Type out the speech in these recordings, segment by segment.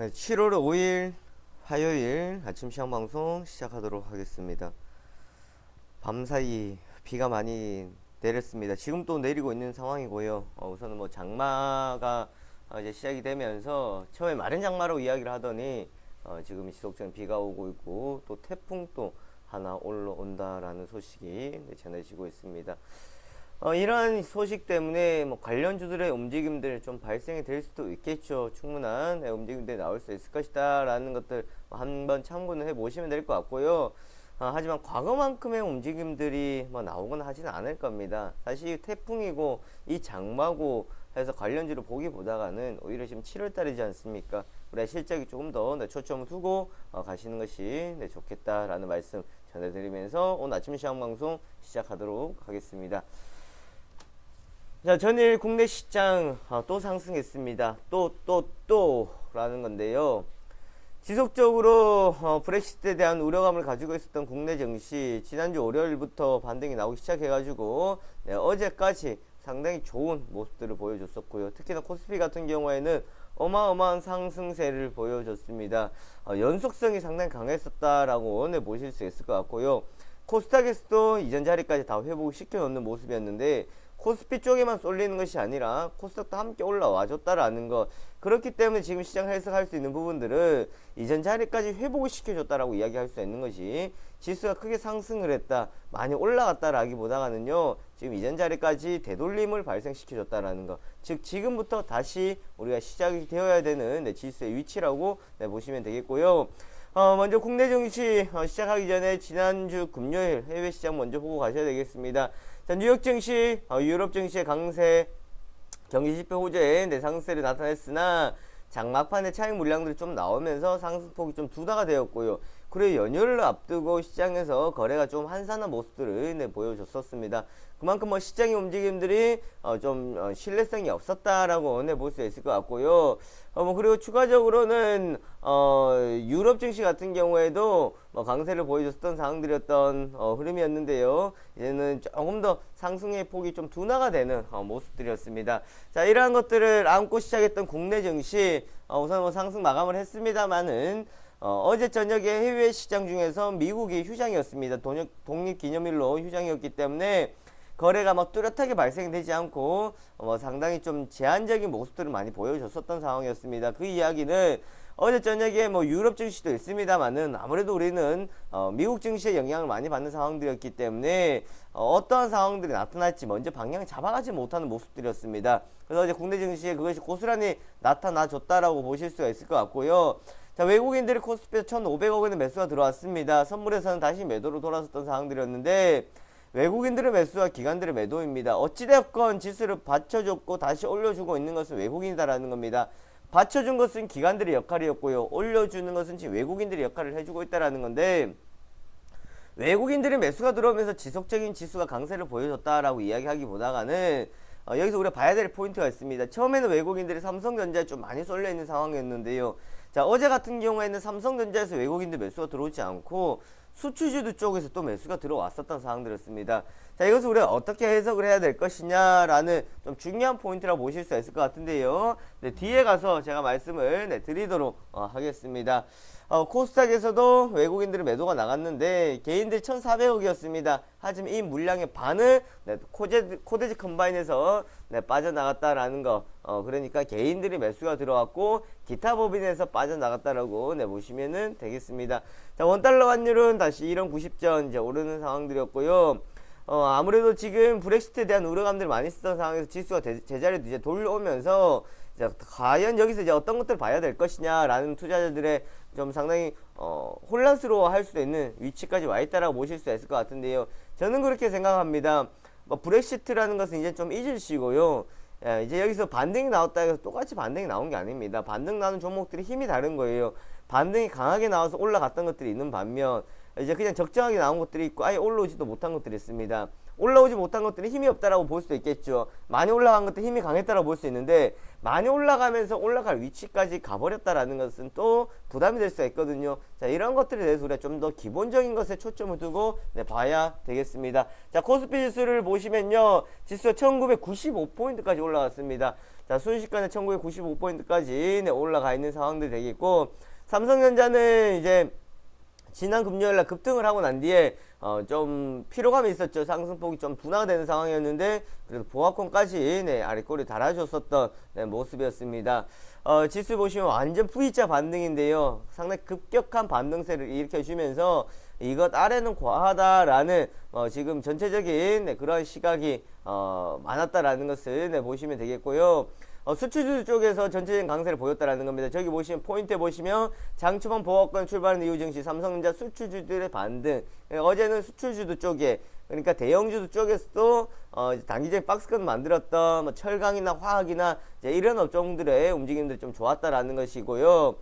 네, 7월 5일 화요일 아침 시황 방송 시작하도록 하겠습니다. 밤사이 비가 많이 내렸습니다. 지금 또 내리고 있는 상황이고요. 우선은 뭐 장마가 이제 시작이 되면서 처음에 마른 장마로 이야기를 하더니 지금 지속적인 비가 오고 있고 또 태풍도 하나 올라온다라는 소식이 전해지고 있습니다. 이러한 소식 때문에 뭐 관련주들의 움직임들 좀 발생이 될 수도 있겠죠. 충분한 움직임들이 나올 수 있을 것이다 라는 것들 한번 참고는 해 보시면 될 것 같고요. 하지만 과거만큼의 움직임들이 뭐 나오거나 하지는 않을 겁니다. 사실 태풍이고 이 장마고 해서 관련주를 보기보다는 오히려 지금 7월달이지 않습니까? 우리가 실적이 조금 더 초점을 두고 가시는 것이 좋겠다라는 말씀 전해드리면서 오늘 아침 시황 방송 시작하도록 하겠습니다. 자, 전일 국내 시장 또 상승했습니다. 또 라는 건데요. 지속적으로 브렉시트에 대한 우려감을 가지고 있었던 국내 증시 지난주 월요일부터 반등이 나오기 시작해가지고 어제까지 상당히 좋은 모습들을 보여줬었고요. 특히나 코스피 같은 경우에는 어마어마한 상승세를 보여줬습니다. 연속성이 상당히 강했었다라고 보실 수 있을 것 같고요. 코스닥에서도 이전 자리까지 다 회복시켜 놓는 모습이었는데 코스피 쪽에만 쏠리는 것이 아니라 코스닥도 함께 올라와 줬다라는 것. 그렇기 때문에 지금 시장 해석할 수 있는 부분들은 이전 자리까지 회복을 시켜줬다라고 이야기할 수 있는 것이 지수가 크게 상승을 했다, 많이 올라갔다라기보다는요, 지금 이전 자리까지 되돌림을 발생시켜줬다라는 것. 즉 지금부터 다시 우리가 시작이 되어야 되는 지수의 위치라고 보시면 되겠고요. 먼저 국내 증시 시작하기 전에 지난주 금요일 해외 시장 먼저 보고 가셔야 되겠습니다. 자, 뉴욕 증시, 유럽 증시의 강세, 경기지표 호재에 상승세를 나타냈으나 장막판에 차익 물량들이 좀 나오면서 상승폭이 좀 둔화가 되었고요. 그리고 연휴를 앞두고 시장에서 거래가 좀 한산한 모습들을 보여줬었습니다. 그만큼 뭐 시장의 움직임들이 좀 신뢰성이 없었다라고 볼 수 있을 것 같고요. 그리고 추가적으로는 유럽 증시 같은 경우에도 강세를 보여줬던 상황들이었던 흐름이었는데요. 이제는 조금 더 상승의 폭이 좀 둔화가 되는 모습들이었습니다. 자, 이러한 것들을 안고 시작했던 국내 증시 우선 상승 마감을 했습니다만은 어제 저녁에 해외 시장 중에서 미국이 휴장이었습니다. 독립기념일로 휴장이었기 때문에 거래가 막 뚜렷하게 발생되지 않고 상당히 좀 제한적인 모습들을 많이 보여줬었던 상황이었습니다. 그 이야기는 어제 저녁에 유럽 증시도 있습니다만은 아무래도 우리는 미국 증시의 영향을 많이 받는 상황들이었기 때문에 어떠한 상황들이 나타날지 먼저 방향을 잡아가지 못하는 모습들이었습니다. 그래서 어제 국내 증시에 그것이 고스란히 나타나줬다라고 보실 수가 있을 것 같고요. 자, 외국인들이 코스피에 1,500억 원의 매수가 들어왔습니다. 선물에서는 다시 매도로 돌아섰던 상황들이었는데 외국인들의 매수와 기관들의 매도입니다. 어찌되었건 지수를 받쳐줬고 다시 올려주고 있는 것은 외국인이다라는 겁니다. 받쳐준 것은 기관들의 역할이었고요. 올려주는 것은 지금 외국인들의 역할을 해주고 있다라는 건데, 외국인들의 매수가 들어오면서 지속적인 지수가 강세를 보여줬다라고 이야기하기보다는 여기서 우리가 봐야 될 포인트가 있습니다. 처음에는 외국인들이 삼성전자에 좀 많이 쏠려 있는 상황이었는데요. 자, 어제 같은 경우에는 삼성전자에서 외국인들 매수가 들어오지 않고 수출주들 쪽에서 또 매수가 들어왔었던 상황들이었습니다. 자, 이것을 우리가 어떻게 해석을 해야 될 것이냐라는 좀 중요한 포인트라고 보실 수 있을 것 같은데요. 뒤에 가서 제가 말씀을 드리도록 하겠습니다. 코스닥에서도 외국인들의 매도가 나갔는데 개인들 1,400억이었습니다. 하지만 이 물량의 반을 코데지 컴바인에서 빠져나갔다라는 거. 그러니까 개인들이 매수가 들어왔고 기타 법인에서 빠져나갔다라고 보시면은 되겠습니다. 자, 원달러 환율은 다시 1원90전 이제 오르는 상황들이었고요. 아무래도 지금 브렉시트에 대한 우려감들을 많이 쓰던 상황에서 지수가 제자리로 이제 돌려오면서 이제 과연 여기서 이제 어떤 것들을 봐야 될 것이냐라는 투자자들의 좀 상당히 혼란스러워 할 수도 있는 위치까지 와 있다라고 보실 수 있을 것 같은데요. 저는 그렇게 생각합니다. 브렉시트라는 것은 이제 좀 잊으시고요. 이제 여기서 반등이 나왔다 해서 똑같이 반등이 나온 게 아닙니다. 반등 나는 종목들이 힘이 다른 거예요. 반등이 강하게 나와서 올라갔던 것들이 있는 반면 이제 그냥 적정하게 나온 것들이 있고 아예 올라오지도 못한 것들이 있습니다. 올라오지 못한 것들은 힘이 없다라고 볼 수도 있겠죠. 많이 올라간 것들은 힘이 강했다라고 볼 수 있는데 많이 올라가면서 올라갈 위치까지 가버렸다라는 것은 또 부담이 될 수가 있거든요. 자, 이런 것들에 대해서 우리가 좀 더 기본적인 것에 초점을 두고 봐야 되겠습니다. 자, 코스피 지수를 보시면요, 지수가 1995포인트까지 올라갔습니다. 자, 순식간에 1995포인트까지 올라가 있는 상황들이 되겠고, 삼성전자는 이제 지난 금요일날 급등을 하고 난 뒤에 좀 피로감이 있었죠. 상승폭이 좀 둔화가 되는 상황이었는데 그래도 보합권까지 아래꼬리 달아줬었던 모습이었습니다. 지수 보시면 완전 V자 반등인데요. 상당히 급격한 반등세를 일으켜주면서 이것 아래는 과하다라는 지금 전체적인 그런 시각이 많았다라는 것을 보시면 되겠고요. 수출주 쪽에서 전체적인 강세를 보였다라는 겁니다. 저기 보시면 포인트에 보시면 장초반 보합권 출발하는 이유 증시 삼성전자 수출주들의 반등. 어제는 수출주도 쪽에, 그러니까 대형주도 쪽에서도 단기적인 박스권 만들었던 철강이나 화학이나 이런 업종들의 움직임들이 좀 좋았다라는 것이고요.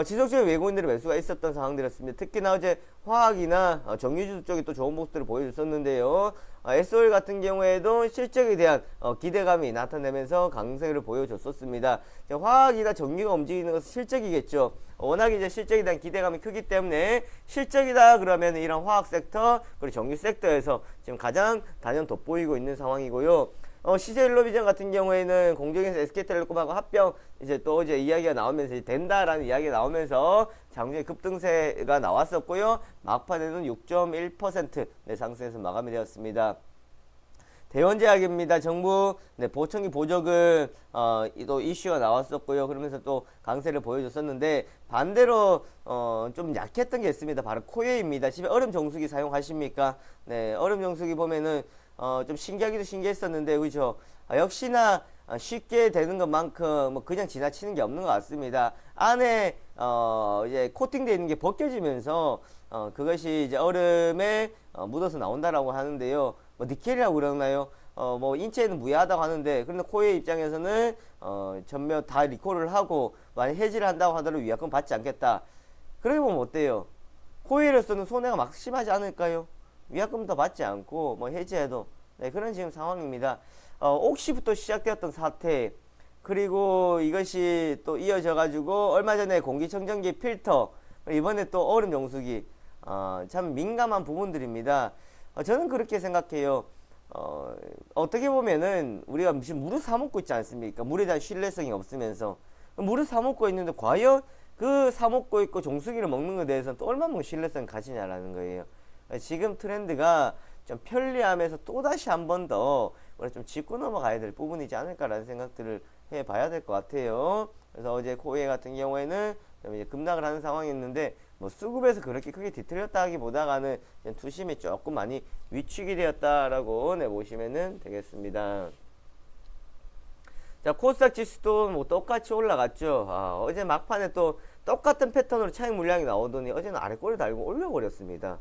지속적인 외국인들의 매수가 있었던 상황들이었습니다. 특히나 어제 화학이나 정유주 쪽이 또 좋은 모습들을 보여줬었는데요. SOL 같은 경우에도 실적에 대한 기대감이 나타내면서 강세를 보여줬었습니다. 화학이나 정유가 움직이는 것은 실적이겠죠. 워낙 이제 실적에 대한 기대감이 크기 때문에 실적이다 그러면 이런 화학 섹터 그리고 정유 섹터에서 지금 가장 단연 돋보이고 있는 상황이고요. CJ일로비전 같은 경우에는 공정에서 SK텔레콤하고 합병 이제 또 이제 이야기가 나오면서 이제 된다라는 이야기가 나오면서 장중에 급등세가 나왔었고요. 막판에는 6.1% 상승해서 마감이 되었습니다. 대원제약입니다. 정부 보청기 보조금 또 이슈가 나왔었고요. 그러면서 또 강세를 보여줬었는데 반대로 좀 약했던 게 있습니다. 바로 코웨이입니다. 집에 얼음 정수기 사용하십니까? 네, 얼음 정수기 보면은 좀 신기하기도 신기했었는데 그죠? 역시나 쉽게 되는 것만큼 뭐 그냥 지나치는 게 없는 것 같습니다. 안에 이제 코팅되어 있는 게 벗겨지면서 그것이 이제 얼음에 묻어서 나온다라고 하는데요. 뭐 니켈이라고 그러나요? 뭐 인체에는 무해하다고 하는데 그런데 코웨이 입장에서는 전면 다 리콜을 하고 만약 해지를 한다고 하더라도 위약금 받지 않겠다. 그러게 보면 어때요? 코웨이로서는 손해가 막 심하지 않을까요? 위약금도 받지 않고 뭐 해지해도 그런 지금 상황입니다. 옥시부터 시작되었던 사태 그리고 이것이 또 이어져 가지고 얼마 전에 공기청정기 필터 이번에 또 얼음 정수기 참 민감한 부분들입니다. 저는 그렇게 생각해요. 어떻게 보면은 우리가 지금 물을 사 먹고 있지 않습니까? 물에 대한 신뢰성이 없으면서 물을 사 먹고 있는데 과연 그 사 먹고 있고 정수기를 먹는 것에 대해서는 또 얼마나 신뢰성을 가지냐라는 거예요. 지금 트렌드가 좀 편리함에서 또다시 한 번 더 우리가 좀 짚고 넘어가야 될 부분이지 않을까라는 생각들을 해봐야 될 것 같아요. 그래서 어제 코웨이 같은 경우에는 좀 이제 급락을 하는 상황이었는데 뭐 수급에서 그렇게 크게 뒤틀렸다 하기보다는 투심이 조금 많이 위축이 되었다라고 보시면은 되겠습니다. 자, 코스닥 지수도 뭐 똑같이 올라갔죠. 어제 막판에 또 똑같은 패턴으로 차익 물량이 나오더니 어제는 아래꼬리 달고 올려버렸습니다.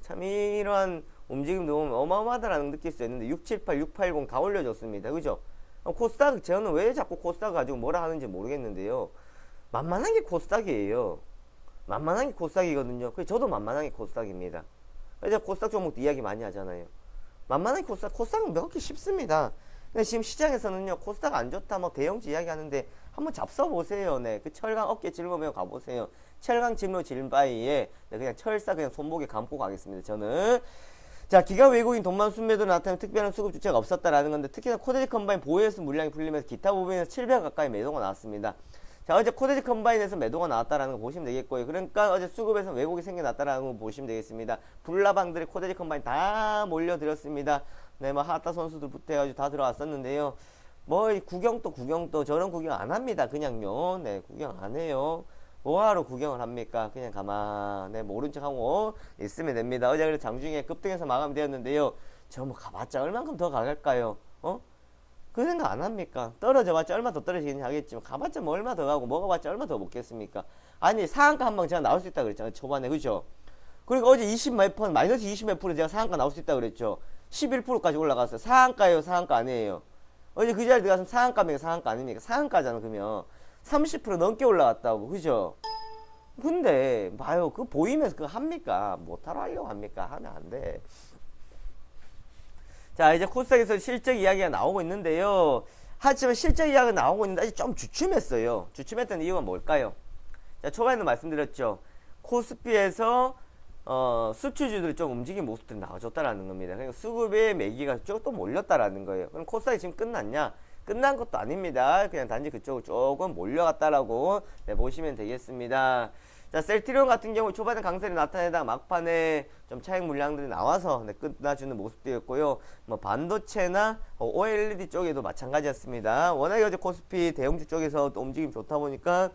참 이러한 움직임도 보면 어마어마하다라는 느낄 수 있는데 678, 680 다 올려줬습니다. 그죠? 코스닥 저는 왜 자꾸 코스닥 가지고 뭐라 하는지 모르겠는데요. 만만한 게 코스닥이에요. 만만한 게 코스닥이거든요. 그래서 저도 만만한 게 코스닥입니다. 그래서 코스닥 종목도 이야기 많이 하잖아요. 만만한 게 코스닥은 먹기 쉽습니다. 근데 지금 시장에서는요, 코스닥 안 좋다, 뭐 대형주 이야기 하는데 한번 잡숴보세요. 그 철강 어깨 짊으며 가보세요. 철강 짊로 질바이에 그냥 철사 그냥 손목에 감고 가겠습니다. 저는. 자, 기관 외국인 돈만 순매도 나타나면 특별한 수급 주체가 없었다라는 건데 특히나 코데지 컴바인 보유해서 물량이 풀리면서 기타 부분에서 700 가까이 매도가 나왔습니다. 자, 어제 코데지 컴바인에서 매도가 나왔다라는 거 보시면 되겠고요. 그러니까 어제 수급에서 왜곡이 생겨났다라는 거 보시면 되겠습니다. 불나방들이 코데지 컴바인 다 몰려들었습니다. 뭐 하타 선수들부터 해가지고 다 들어왔었는데요. 뭐 구경도 저런 구경 안 합니다. 그냥요. 구경 안 해요. 뭐하러 구경을 합니까? 그냥 가만히 모른 척하고 있으면 됩니다. 어제 그래서 장중에 급등해서 마감되었는데요. 저 뭐 가봤자 얼만큼 더 가갈까요? 그 생각 안 합니까? 떨어져봤자 얼마 더 떨어지긴 하겠지만 가봤자 뭐 얼마 더 가고 먹어봤자 얼마 더 먹겠습니까? 아니 상한가 한방 제가 나올 수 있다 그랬잖아요. 초반에 그죠? 그리고 어제 20몇 %, 마이너스 20몇 % 제가 상한가 나올 수 있다 그랬죠. 11%까지 올라갔어요. 상한가예요, 상한가 아니에요? 어제 그 자리에 들어가서 상한가입니까, 상한가 아닙니까? 상한가잖아. 그러면 30% 넘게 올라갔다고, 그죠? 근데 봐요, 그 보이면서 그거 합니까? 못하러 하려고 합니까? 하면 안 돼. 자, 이제 코스닥에서 실적 이야기가 나오고 있는데요. 하지만 실적 이야기가 나오고 있는데 아직 좀 주춤했어요. 주춤했던 이유가 뭘까요? 자, 초반에도 말씀드렸죠. 코스피에서 수출주들이 좀 움직인 모습들이 나와줬다라는 겁니다. 그러니까 수급의 매기가 조금 몰렸다라는 거예요. 그럼 코스닥이 지금 끝났냐? 끝난 것도 아닙니다. 그냥 단지 그쪽으로 조금 몰려갔다라고 보시면 되겠습니다. 자, 셀트리온 같은 경우 초반에 강세를 나타내다가 막판에 좀 차익 물량들이 나와서 끝나주는 모습이었고요. 뭐 반도체나 OLED 쪽에도 마찬가지였습니다. 워낙에 어제 코스피 대형주 쪽에서 또 움직임 좋다 보니까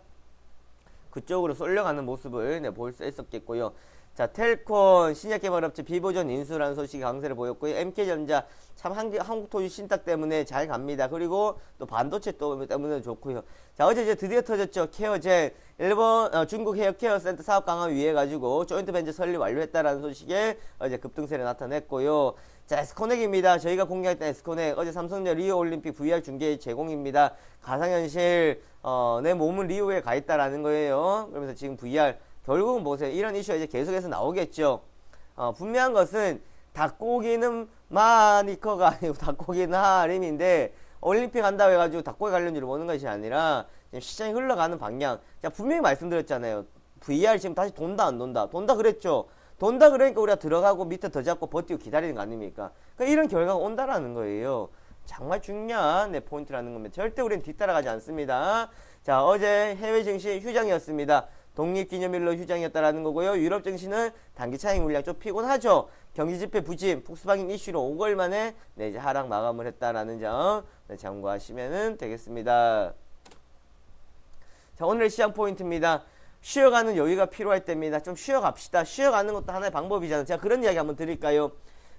그쪽으로 쏠려가는 모습을 볼 수 있었겠고요. 자, 텔콘, 신약개발업체 비보전 인수라는 소식이 강세를 보였고요. MK전자 참 한국토지 신탁 때문에 잘 갑니다. 그리고 또 반도체 때문에 좋고요. 자, 어제 이제 드디어 터졌죠. 케어젠 중국 헤어케어 센터 사업 강화 위해 가지고 조인트 벤처 설립 완료했다라는 소식에 어제 급등세를 나타냈고요. 자, 에스코넥입니다. 저희가 공개했던 에스코넥 어제 삼성전 리오 올림픽 VR 중계 제공입니다. 가상현실 내 몸은 리오에 가 있다라는 거예요. 그러면서 지금 VR 결국은 보세요. 이런 이슈가 이제 계속해서 나오겠죠. 분명한 것은 닭고기는 마니커가 아니고 닭고기는 하림인데 올림픽 한다고 해가지고 닭고기 관련주를 보는 것이 아니라 지금 시장이 흘러가는 방향. 자, 분명히 말씀드렸잖아요. VR 지금 다시 돈다 안 돈다? 돈다 그랬죠. 돈다 그러니까 우리가 들어가고 밑에 더 잡고 버티고 기다리는 거 아닙니까? 그러니까 이런 결과가 온다라는 거예요. 정말 중요한 포인트라는 겁니다. 절대 우리는 뒤따라가지 않습니다. 자, 어제 해외 증시 휴장이었습니다. 독립기념일로 휴장이었다라는 거고요. 유럽 증시는 단기 차익 물량 좀 피곤하죠. 경기지표 부진, 폭스바겐 이슈로 5개월 만에 이제 하락 마감을 했다라는 점 참고하시면 되겠습니다. 자, 오늘의 시장 포인트입니다. 쉬어가는 여유가 필요할 때입니다. 좀 쉬어갑시다. 쉬어가는 것도 하나의 방법이잖아요. 제가 그런 이야기 한번 드릴까요?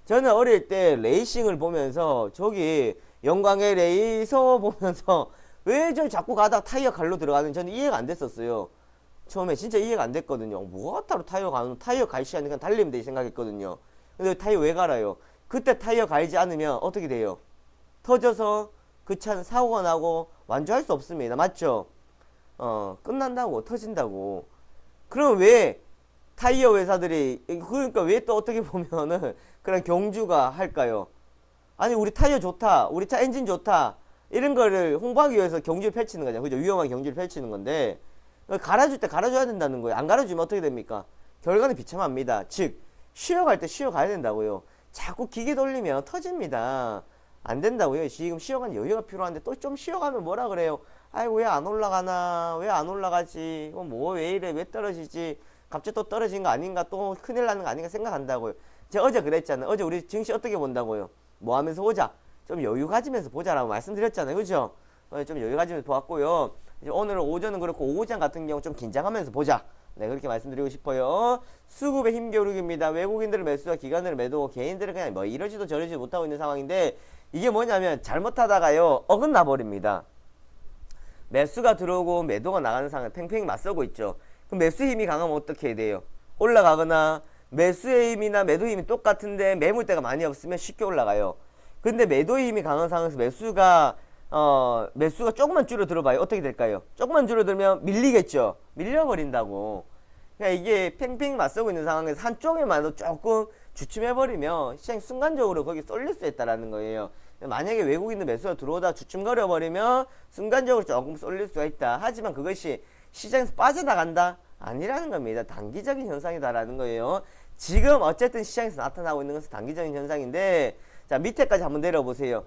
저는 어릴 때 레이싱을 보면서 저기 영광의 레이서 보면서 왜 저 자꾸 가다가 타이어 갈로 들어가는 저는 이해가 안 됐었어요. 처음에 진짜 이해가 안 됐거든요. 뭐가 따로 타이어 가는, 타이어 갈 시간에 그냥 달리면 되지 생각했거든요. 근데 타이어 왜 갈아요? 그때 타이어 갈지 않으면 어떻게 돼요? 터져서 그 차는 사고가 나고 완주할 수 없습니다. 맞죠? 끝난다고, 터진다고. 그럼 왜 타이어 회사들이, 그러니까 왜 또 어떻게 보면은 그런 경주가 할까요? 아니, 우리 타이어 좋다, 우리 차 엔진 좋다, 이런 거를 홍보하기 위해서 경주를 펼치는 거잖아요. 그죠? 위험한 경주를 펼치는 건데, 갈아줄 때 갈아줘야 된다는 거예요. 안 갈아주면 어떻게 됩니까? 결과는 비참합니다. 즉, 쉬어갈 때 쉬어가야 된다고요. 자꾸 기계 돌리면 터집니다. 안 된다고요. 지금 쉬어가는 여유가 필요한데 또 좀 쉬어가면 뭐라 그래요? 아이고, 왜 안 올라가나? 왜 안 올라가지? 뭐 왜 이래? 왜 떨어지지? 갑자기 또 떨어진 거 아닌가? 또 큰일 나는 거 아닌가 생각한다고요. 제가 어제 그랬잖아요. 어제 우리 증시 어떻게 본다고요? 뭐 하면서 보자? 좀 여유 가지면서 보자라고 말씀드렸잖아요. 그죠? 좀 여유 가지면서 보았고요. 오늘 오전은 그렇고 오후장 같은 경우 좀 긴장하면서 보자. 네, 그렇게 말씀드리고 싶어요. 수급의 힘겨루기입니다. 외국인들을 매수와 기관들을 매도고 개인들은 그냥 뭐 이러지도 저러지도 못하고 있는 상황인데 이게 뭐냐면 잘못하다가요 어긋나 버립니다. 매수가 들어오고 매도가 나가는 상황에 팽팽히 맞서고 있죠. 그럼 매수 힘이 강하면 어떻게 해야 돼요? 올라가거나 매수의 힘이나 매도 힘이 똑같은데 매물대가 많이 없으면 쉽게 올라가요. 근데 매도 힘이 강한 상황에서 매수가 조금만 줄어들어 봐요. 어떻게 될까요? 조금만 줄어들면 밀리겠죠. 밀려버린다고. 그러니까 이게 팽팽히 맞서고 있는 상황에서 한쪽에만 조금 주춤해버리면 시장이 순간적으로 거기 쏠릴 수 있다라는 거예요. 만약에 외국인들 매수가 들어오다 주춤거려버리면 순간적으로 조금 쏠릴 수가 있다. 하지만 그것이 시장에서 빠져나간다? 아니라는 겁니다. 단기적인 현상이다라는 거예요. 지금 어쨌든 시장에서 나타나고 있는 것은 단기적인 현상인데, 자, 밑에까지 한번 내려보세요.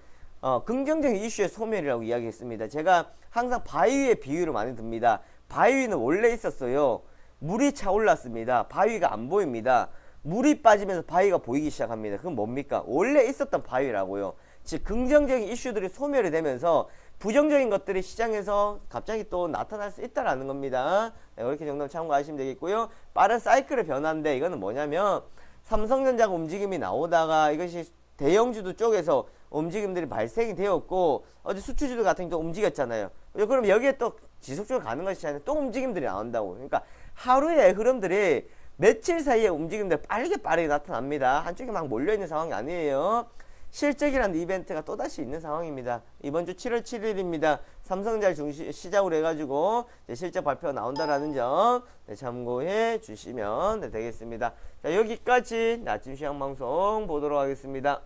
긍정적인 이슈의 소멸이라고 이야기했습니다. 제가 항상 바위의 비유를 많이 듭니다. 바위는 원래 있었어요. 물이 차올랐습니다. 바위가 안 보입니다. 물이 빠지면서 바위가 보이기 시작합니다. 그건 뭡니까? 원래 있었던 바위라고요. 즉 긍정적인 이슈들이 소멸이 되면서 부정적인 것들이 시장에서 갑자기 또 나타날 수 있다라는 겁니다. 네, 그렇게 정도 참고하시면 되겠고요. 빠른 사이클의 변화인데 이거는 뭐냐면 삼성전자가 움직임이 나오다가 이것이 대형주도 쪽에서 움직임들이 발생이 되었고 어제 수출주도 같은 경우 움직였잖아요. 그럼 여기에 또 지속적으로 가는 것이 아니라 또 움직임들이 나온다고. 그러니까 하루의 흐름들이 며칠 사이에 움직임들이 빠르게 나타납니다. 한쪽에 막 몰려있는 상황이 아니에요. 실적이라는 이벤트가 또다시 있는 상황입니다. 이번 주 7월 7일입니다. 삼성전자 시작으로 해가지고 실적 발표가 나온다라는 점 참고해 주시면 되겠습니다. 자, 여기까지 아침 시황 방송 보도록 하겠습니다.